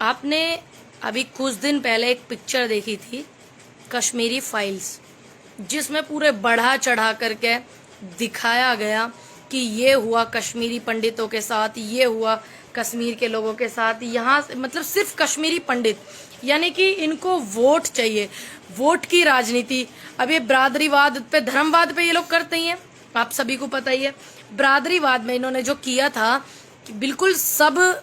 आपने अभी कुछ दिन पहले एक पिक्चर देखी थी, कश्मीरी फाइल्स, जिसमें पूरे बढ़ा चढ़ा करके दिखाया गया कि ये हुआ कश्मीरी पंडितों के साथ, ये हुआ कश्मीर के लोगों के साथ। यहाँ मतलब सिर्फ कश्मीरी पंडित, यानी कि इनको वोट चाहिए, वोट की राजनीति। अब ये बरादरीवाद पे, धर्मवाद पे ये लोग करते ही हैं, आप सभी को पता ही है। बरादरीवाद में इन्होंने जो किया था, कि बिल्कुल सब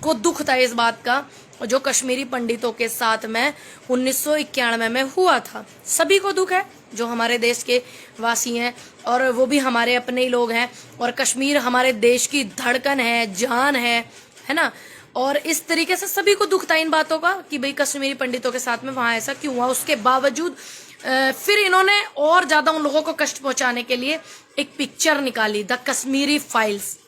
को दुख था इस बात का, जो कश्मीरी पंडितों के साथ में 1991 में हुआ था। सभी को दुख है जो हमारे देश के वासी हैं, और वो भी हमारे अपने ही लोग हैं, और कश्मीर हमारे देश की धड़कन है, जान है ना। और इस तरीके से सभी को दुख था इन बातों का कि भाई कश्मीरी पंडितों के साथ में वहां ऐसा क्यों हुआ। उसके बावजूद फिर इन्होंने और ज्यादा उन लोगों को कष्ट पहुंचाने के लिए एक पिक्चर निकाली, the Kashmiri files.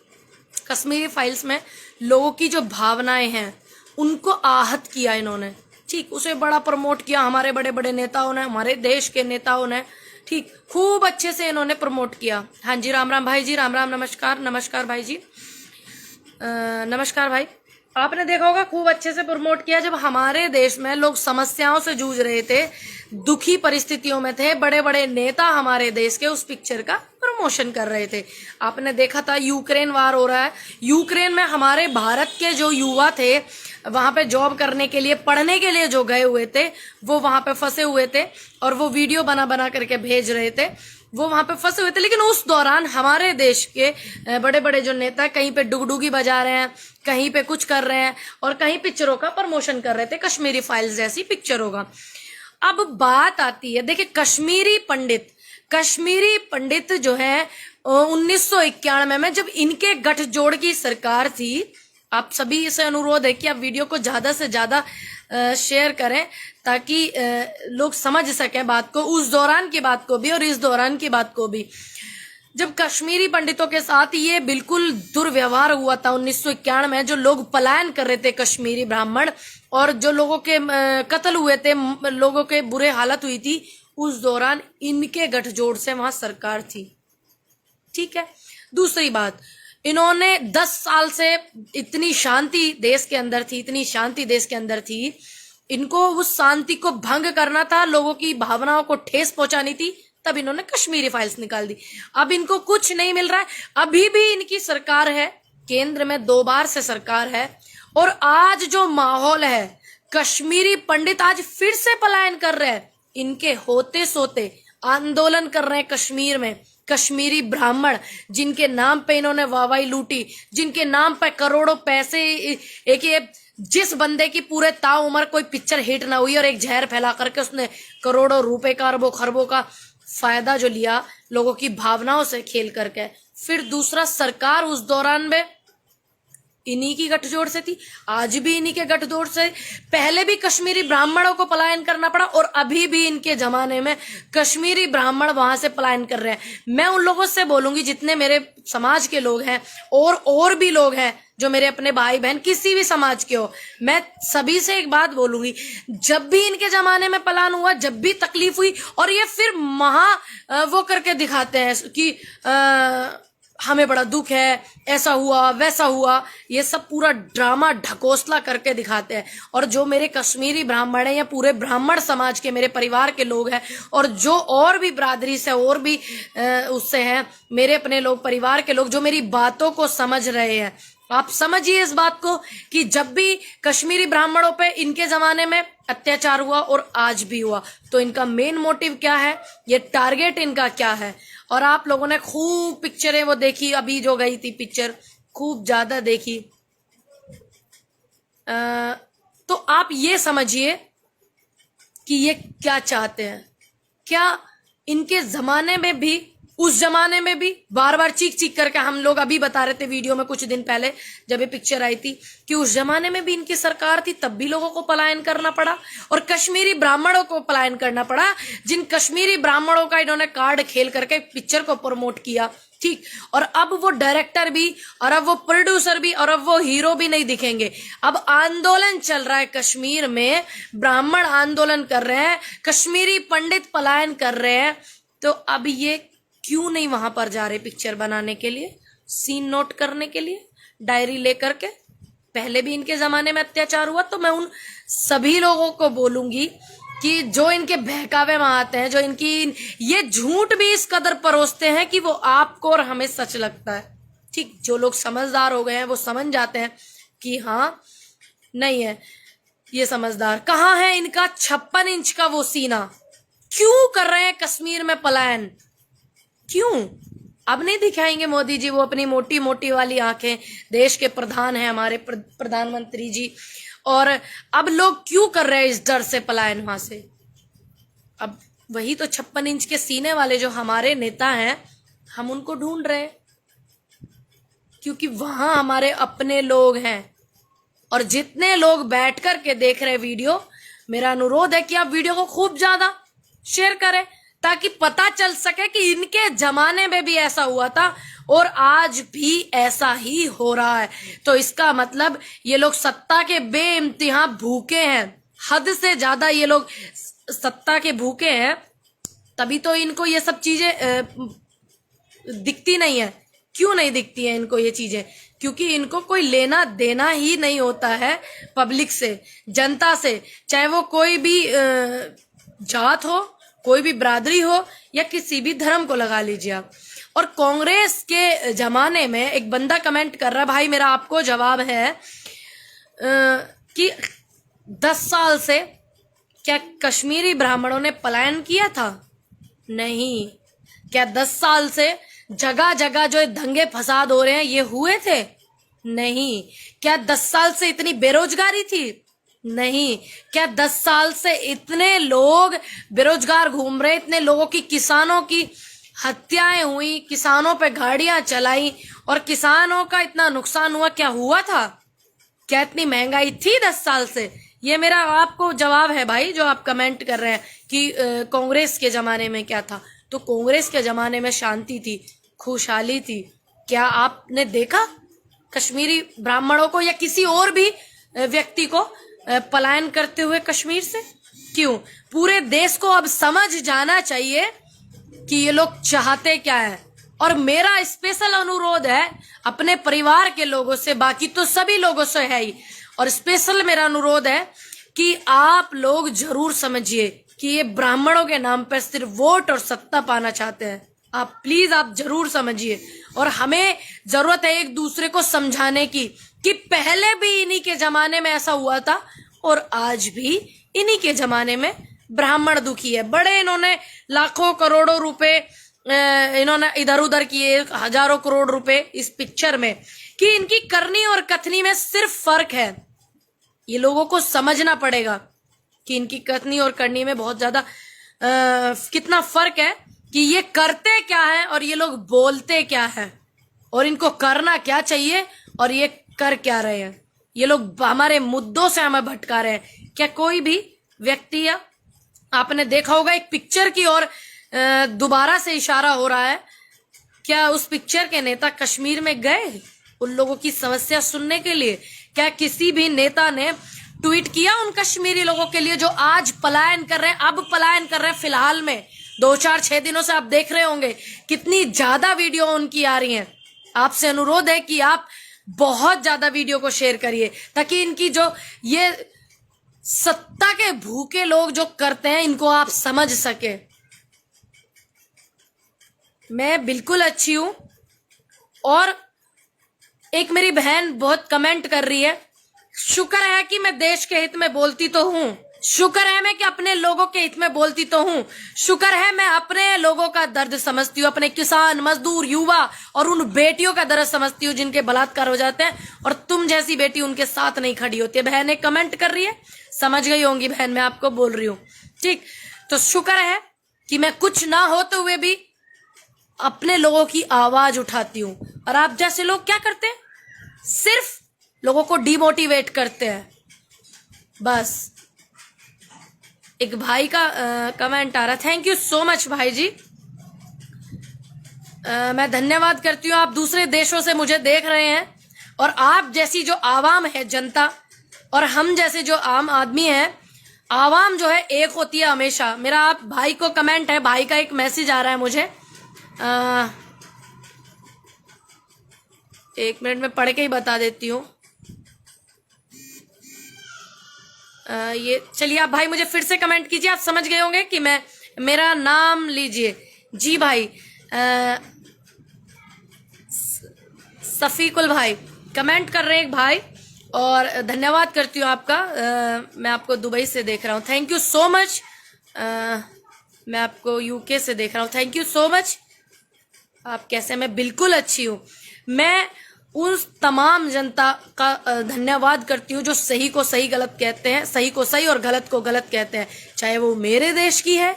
Kashmiri files में लोगों की जो भावनाएं हैं उनको आहत किया इन्होंने, ठीक। उसे बड़ा प्रमोट किया हमारे बड़े बड़े नेताओं ने, हमारे देश के नेताओं ने, ठीक, खूब अच्छे से इन्होंने प्रमोट किया। हाँ जी, राम राम भाई जी, राम राम, नमस्कार नमस्कार भाई जी, नमस्कार भाई। आपने देखा होगा खूब अच्छे से प्रमोट किया। जब हमारे देश में लोग समस्याओं से जूझ रहे थे, दुखी परिस्थितियों में थे, बड़े बड़े नेता हमारे देश के उस पिक्चर का प्रमोशन कर रहे थे। आपने देखा था यूक्रेन वार हो रहा है, यूक्रेन में हमारे भारत के जो युवा थे वहां पे जॉब करने के लिए, पढ़ने के लिए जो गए हुए थे, वो वहां पे फंसे हुए थे और वो वीडियो बना बना करके भेज रहे थे, वो वहां पे फंसे हुए थे। लेकिन उस दौरान हमारे देश के बड़े बड़े जो नेता कहीं पे डुगडुगी बजा रहे हैं, कहीं पे कुछ कर रहे हैं, और कहीं पिक्चरों का प्रमोशन कर रहे थे, कश्मीरी फाइल्स जैसी पिक्चरों का। अब बात आती है, देखिए कश्मीरी पंडित जो है 1991 में जब इनके गठजोड़ की सरकार थी, आप सभी से अनुरोध है कि आप वीडियो को ज्यादा से ज्यादा शेयर करें ताकि लोग समझ सकें बात को, उस दौरान की बात को भी और इस दौरान की बात को भी। जब कश्मीरी पंडितों के साथ ये बिल्कुल दुर्व्यवहार हुआ था 1991 में, जो लोग पलायन कर रहे थे कश्मीरी ब्राह्मण, और जो लोगों के कत्ल हुए थे, लोगों के बुरे हालत हुई थी, उस दौरान इनके गठजोड़ से वहां सरकार थी, ठीक है। दूसरी बात, इन्होंने 10 साल से इतनी शांति देश के अंदर थी, इतनी शांति देश के अंदर थी, इनको उस शांति को भंग करना था, लोगों की भावनाओं को ठेस पहुंचानी थी, तब इन्होंने कश्मीरी फाइल्स निकाल दी। अब इनको कुछ नहीं मिल रहा है, अभी भी इनकी सरकार है, केंद्र में 2 बार से सरकार है, और आज जो माहौल है, कश्मीरी पंडित आज फिर से पलायन कर रहे हैं, इनके होते सोते आंदोलन कर रहे हैं कश्मीर में। कश्मीरी ब्राह्मण जिनके नाम पे इन्होंने वाहवाही लूटी, जिनके नाम पे करोड़ों पैसे, एक ये जिस बंदे की पूरे ताउम्र कोई पिक्चर हिट ना हुई और एक जहर फैला करके उसने करोड़ों रुपए का, अरबों खरबों का फायदा जो लिया लोगों की भावनाओं से खेल करके। फिर दूसरा, सरकार उस दौरान में इन्हीं की गठजोड़ से थी, आज भी इन्हीं के गठजोड़ से। पहले भी कश्मीरी ब्राह्मणों को पलायन करना पड़ा और अभी भी इनके जमाने में कश्मीरी ब्राह्मण वहां से पलायन कर रहे हैं। मैं उन लोगों से बोलूंगी, जितने मेरे समाज के लोग हैं और भी लोग हैं जो मेरे अपने भाई बहन किसी भी समाज के हो, मैं सभी से एक बात बोलूंगी, जब भी इनके जमाने में पलायन हुआ, जब भी तकलीफ हुई, और ये फिर वो करके दिखाते हैं कि हमें बड़ा दुख है, ऐसा हुआ वैसा हुआ, ये सब पूरा ड्रामा ढकोसला करके दिखाते हैं। और जो मेरे कश्मीरी ब्राह्मण हैं या पूरे ब्राह्मण समाज के मेरे परिवार के लोग हैं, और जो और भी बिरादरी से और भी उससे हैं, मेरे अपने लोग, परिवार के लोग जो मेरी बातों को समझ रहे हैं, आप समझिए इस बात को कि जब भी कश्मीरी ब्राह्मणों पे इनके जमाने में अत्याचार हुआ और आज भी हुआ, तो इनका मेन मोटिव क्या है, ये टारगेट इनका क्या है। और आप लोगों ने खूब पिक्चरें वो देखी, अभी जो गई थी पिक्चर खूब ज्यादा देखी, तो आप ये समझिए कि ये क्या चाहते हैं। क्या इनके जमाने में भी, उस जमाने में भी बार बार चीख चीख करके हम लोग अभी बता रहे थे वीडियो में कुछ दिन पहले जब ये पिक्चर आई थी, कि उस जमाने में भी इनकी सरकार थी, तब भी लोगों को पलायन करना पड़ा और कश्मीरी ब्राह्मणों को पलायन करना पड़ा। जिन कश्मीरी ब्राह्मणों का इन्होंने कार्ड खेल करके पिक्चर को प्रमोट किया, ठीक। और अब वो डायरेक्टर भी, और अब वो प्रोड्यूसर भी, और अब वो हीरो भी नहीं दिखेंगे। अब आंदोलन चल रहा है कश्मीर में, ब्राह्मण आंदोलन कर रहे हैं, कश्मीरी पंडित पलायन कर रहे हैं, तो अब ये क्यों नहीं वहां पर जा रहे पिक्चर बनाने के लिए, सीन नोट करने के लिए, डायरी लेकर के, पहले भी इनके जमाने में अत्याचार हुआ, तो मैं उन सभी लोगों को बोलूंगी कि जो इनके बहकावे में आते हैं, जो इनकी ये झूठ भी इस कदर परोसते हैं कि वो आपको और हमें सच लगता है। ठीक, जो लोग समझदार हो गए हैं वो समझ जाते हैं कि हाँ नहीं है ये समझदार। कहाँ है इनका 56 इंच का वो सीना? क्यों कर रहे हैं कश्मीर में पलायन? क्यों? अब नहीं दिखाएंगे मोदी जी वो अपनी मोटी मोटी वाली आंखें, देश के प्रधान हैं हमारे प्रधानमंत्री जी, और अब लोग क्यों कर रहे हैं इस डर से पलायन वहां से? अब वही तो 56 इंच के सीने वाले जो हमारे नेता हैं, हम उनको ढूंढ रहे हैं क्योंकि वहां हमारे अपने लोग हैं। और जितने लोग बैठ कर के देख रहे वीडियो, मेरा अनुरोध है कि आप वीडियो को खूब ज्यादा शेयर करें ताकि पता चल सके कि इनके जमाने में भी ऐसा हुआ था और आज भी ऐसा ही हो रहा है। तो इसका मतलब ये लोग सत्ता के बेइंतहा भूखे हैं, हद से ज्यादा ये लोग सत्ता के भूखे हैं, तभी तो इनको ये सब चीजें दिखती नहीं है। क्यों नहीं दिखती है इनको ये चीजें? क्योंकि इनको कोई लेना देना ही नहीं होता है पब्लिक से, जनता से, चाहे वो कोई भी जात हो, कोई भी बरादरी हो या किसी भी धर्म को लगा लीजिए आप। और कांग्रेस के जमाने में एक बंदा कमेंट कर रहा है, भाई मेरा आपको जवाब है कि 10 साल से क्या कश्मीरी ब्राह्मणों ने पलायन किया था? नहीं। क्या 10 साल से जगह जगह जो दंगे फसाद हो रहे हैं ये हुए थे? नहीं। क्या 10 साल से इतनी बेरोजगारी थी? नहीं। क्या 10 साल से इतने लोग बेरोजगार घूम रहे, इतने लोगों की, किसानों की हत्याएं हुई, किसानों पे गाड़ियां चलाई और किसानों का इतना नुकसान हुआ? क्या हुआ था? क्या इतनी महंगाई थी 10 साल से? ये मेरा आपको जवाब है भाई, जो आप कमेंट कर रहे हैं कि कांग्रेस के जमाने में क्या था। तो कांग्रेस के जमाने में शांति थी, खुशहाली थी। क्या आपने देखा कश्मीरी ब्राह्मणों को या किसी और भी व्यक्ति को पलायन करते हुए कश्मीर से? क्यों? पूरे देश को अब समझ जाना चाहिए कि ये लोग चाहते क्या है। और मेरा स्पेशल अनुरोध है अपने परिवार के लोगों से, बाकी तो सभी लोगों से है ही, और स्पेशल मेरा अनुरोध है कि आप लोग जरूर समझिए कि ये ब्राह्मणों के नाम पर सिर्फ वोट और सत्ता पाना चाहते हैं। आप प्लीज आप जरूर समझिए। और हमें जरूरत है एक दूसरे को समझाने की कि पहले भी इन्हीं के जमाने में ऐसा हुआ था और आज भी इन्हीं के जमाने में ब्राह्मण दुखी है। बड़े इन्होंने लाखों करोड़ों रुपए इन्होंने इधर उधर किए, हजारों करोड़ रुपए इस पिक्चर में, कि इनकी करनी और कथनी में सिर्फ फर्क है। ये लोगों को समझना पड़ेगा कि इनकी कथनी और करनी में बहुत ज्यादा कितना फर्क है, कि ये करते क्या है और ये लोग बोलते क्या है, और इनको करना क्या चाहिए और ये कर क्या रहे हैं। ये लोग हमारे मुद्दों से हमें भटका रहे हैं। क्या कोई भी व्यक्ति, या आपने देखा होगा एक पिक्चर की ओर दोबारा से इशारा हो रहा है, क्या उस पिक्चर के नेता कश्मीर में गए उन लोगों की समस्या सुनने के लिए? क्या किसी भी नेता ने ट्वीट किया उन कश्मीरी लोगों के लिए जो आज पलायन कर रहे हैं, अब पलायन कर रहे हैं? फिलहाल में 2-4-6 दिनों से आप देख रहे होंगे कितनी ज्यादा वीडियो उनकी आ रही हैं। आपसे अनुरोध है कि आप बहुत ज्यादा वीडियो को शेयर करिए ताकि इनकी जो ये सत्ता के भूखे लोग जो करते हैं इनको आप समझ सके। मैं बिल्कुल अच्छी हूं। और एक मेरी बहन बहुत कमेंट कर रही है, शुक्र है कि मैं देश के हित में बोलती तो हूं, शुक्र है मैं कि अपने लोगों के हित में बोलती तो हूं, शुक्र है मैं अपने लोगों का दर्द समझती हूँ, अपने किसान, मजदूर, युवा और उन बेटियों का दर्द समझती हूँ जिनके बलात्कार हो जाते हैं और तुम जैसी बेटी उनके साथ नहीं खड़ी होती है। बहन एक कमेंट कर रही है, समझ गई होंगी बहन, मैं आपको बोल रही हूँ। ठीक, तो शुक्र है कि मैं कुछ ना होते हुए भी अपने लोगों की आवाज उठाती हूँ। और आप जैसे लोग क्या करते हैं? सिर्फ लोगों को डिमोटिवेट करते हैं बस। एक भाई का कमेंट आ रहा, थैंक यू सो मच भाई जी। मैं धन्यवाद करती हूँ, आप दूसरे देशों से मुझे देख रहे हैं और आप जैसी जो आवाम है, जनता, और हम जैसे जो आम आदमी हैं, आवाम जो है एक होती है हमेशा। मेरा आप भाई को कमेंट है, भाई का एक मैसेज आ रहा है मुझे, 1 मिनट में पढ़ के ही बता देती हूँ। ये चलिए, आप भाई मुझे फिर से कमेंट कीजिए। आप समझ गए होंगे कि मैं, मेरा नाम लीजिए जी भाई। सफीकुल भाई कमेंट कर रहे हैं एक भाई, और धन्यवाद करती हूँ आपका। मैं आपको दुबई से देख रहा हूँ, थैंक यू सो मच। मैं आपको यूके से देख रहा हूँ, थैंक यू सो मच। आप कैसे? मैं बिल्कुल अच्छी हूँ। मैं उस तमाम जनता का धन्यवाद करती हूँ जो सही को सही गलत कहते हैं, सही को सही और गलत को गलत कहते हैं, चाहे वो मेरे देश की है,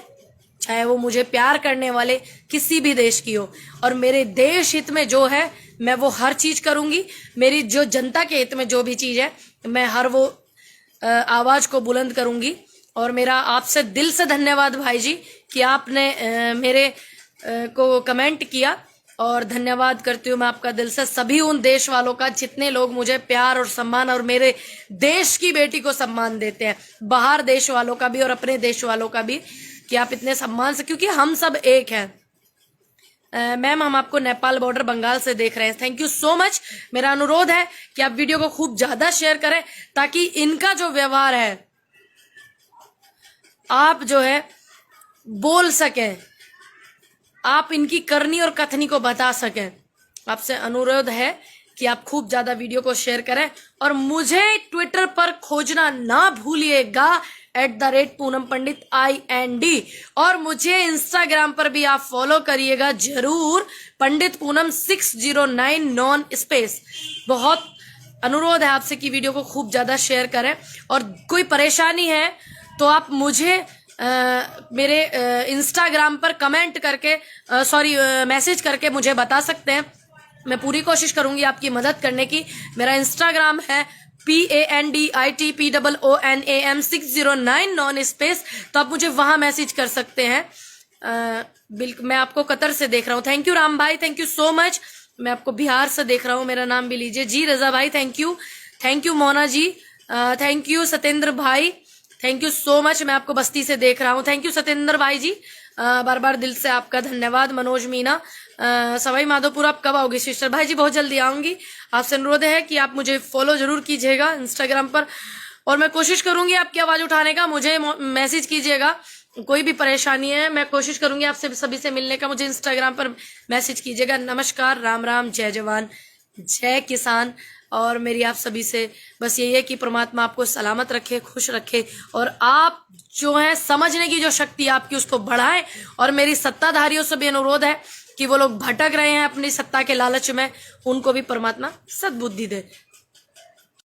चाहे वो मुझे प्यार करने वाले किसी भी देश की हो। और मेरे देश हित में जो है मैं वो हर चीज करूंगी। मेरी जो जनता के हित में जो भी चीज है मैं हर वो आवाज को बुलंद करूंगी। और मेरा आपसे दिल से धन्यवाद भाई जी कि आपने मेरे को कमेंट किया, और धन्यवाद करती हूँ मैं आपका दिल से सभी उन देश वालों का जितने लोग मुझे प्यार और सम्मान और मेरे देश की बेटी को सम्मान देते हैं, बाहर देश वालों का भी और अपने देश वालों का भी, कि आप इतने सम्मान से, क्योंकि हम सब एक हैं। मैम हम आपको नेपाल बॉर्डर बंगाल से देख रहे हैं, थैंक यू सो मच। मेरा अनुरोध है कि आप वीडियो को खूब ज्यादा शेयर करें ताकि इनका जो व्यवहार है आप जो है बोल सकें, आप इनकी करनी और कथनी को बता सकें। आपसे अनुरोध है कि आप खूब ज्यादा वीडियो को शेयर करें, और मुझे ट्विटर पर खोजना ना भूलिएगा @पूनम पंडित IND, और मुझे इंस्टाग्राम पर भी आप फॉलो करिएगा जरूर, पंडित पूनम 609 नॉन स्पेस। बहुत अनुरोध है आपसे कि वीडियो को खूब ज्यादा शेयर करें, और कोई परेशानी है तो आप मुझे मेरे इंस्टाग्राम पर कमेंट करके मैसेज करके मुझे बता सकते हैं। मैं पूरी कोशिश करूंगी आपकी मदद करने की। मेरा इंस्टाग्राम है PANDITPOONAM 609 नॉन स्पेस, तो आप मुझे वहां मैसेज कर सकते हैं। बिल्कुल, मैं आपको कतर से देख रहा हूँ, थैंक यू राम भाई, थैंक यू सो मच। मैं आपको बिहार से देख रहा हूँ, मेरा नाम भी लीजिए जी। रजा भाई thank you, thank you Mona ji, thank you Satyendra भाई, थैंक यू सो मच। मैं आपको बस्ती से देख रहा हूँ, थैंक यू सत्येंद्र भाई जी, बार बार दिल से आपका धन्यवाद। मनोज मीना सवाई माधोपुर, आप कब आओगी सिस्टर? भाई जी बहुत जल्दी आऊंगी। आपसे अनुरोध है कि आप मुझे फॉलो जरूर कीजिएगा इंस्टाग्राम पर, और मैं कोशिश करूंगी आपकी आवाज उठाने का। मुझे मैसेज कीजिएगा, कोई भी परेशानी है मैं कोशिश करूंगी आपसे सभी से मिलने का। मुझे इंस्टाग्राम पर मैसेज कीजिएगा। नमस्कार, राम राम, जय जवान जय किसान। और मेरी आप सभी से बस यही है कि परमात्मा आपको सलामत रखे, खुश रखे, और आप जो है समझने की जो शक्ति आपकी उसको बढ़ाएं। और मेरी सत्ताधारियों से भी अनुरोध है कि वो लोग भटक रहे हैं अपनी सत्ता के लालच में, उनको भी परमात्मा सद्बुद्धि दे।